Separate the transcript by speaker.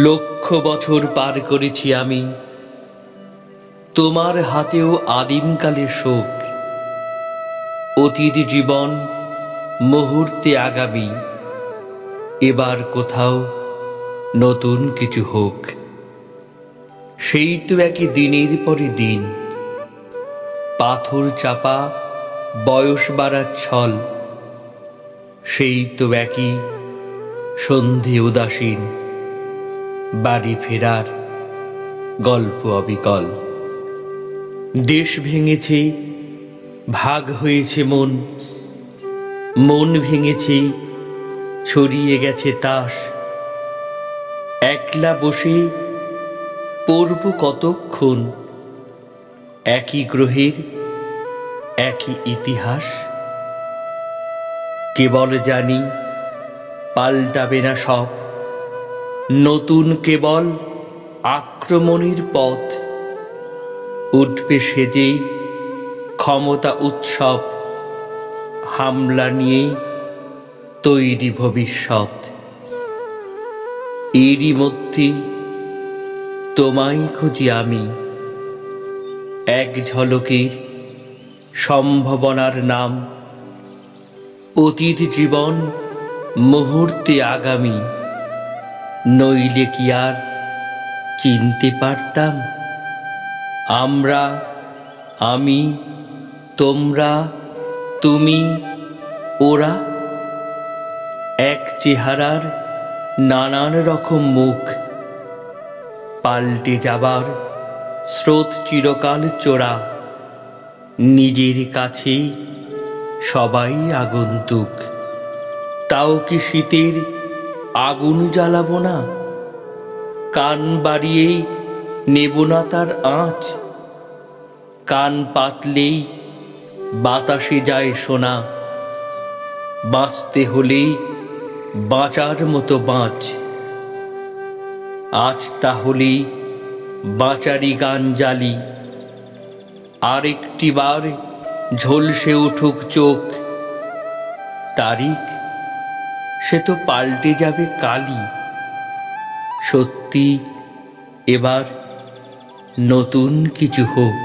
Speaker 1: লক্ষ বছর পার করেছি আমি, তোমার হাতেও আদিমকালে শোক। অতীত জীবন মুহূর্তে আগামী, এবার কোথাও নতুন কিছু হোক। সেই তো একই দিনের পরে দিন, পাথর চাপা বয়স বাড়ার ছল। সেই তো একই সন্ধে উদাসীন, বাড়ি ফেরার গল্প অবিকল। দেশ ভেঙেছে, ভাগ হয়েছে মন, মন ভেঙেছে, ছড়িয়ে গেছে তাস। একলা বসে পড়ব কতক্ষণ একই গ্রহের একই ইতিহাস। কেবল জানি পাল্টাবে না সব, নতুন কেবল আক্রমণের পথ। উঠবে সেজে ক্ষমতা উৎসব, হামলা নিয়ে তৈরি ভবিষ্যৎ। এরই মধ্যে তোমায় খুঁজি আমি, এক ঝলকের সম্ভাবনার নাম। অতীত জীবন মুহূর্তে আগামী, নইলে কি আর চিনতে পারতাম? আমরা, আমি, তোমরা, তুমি, ওরা, এক চেহারার নানান রকম মুখ। পাল্টে যাবার স্রোত চিরকাল চোরা, নিজের কাছে সবাই আগন্তুক। তাও কি শীতের আগুন জ্বালাবো না? কান বাড়িয়ে নেব না তার আঁচ। কান পাতলেই বাতাসে যায় শোনা, বাঁচতে হলে বাঁচার মতো বাঁচ। আজ তাহলে বাঁচারি গান জ্বালি, আরেকটি বার ঝলসে উঠুক চোখ। তারিখ সে তো পাল্টে যাবে কালই, সত্যি এবার নতুন কিছু হোক।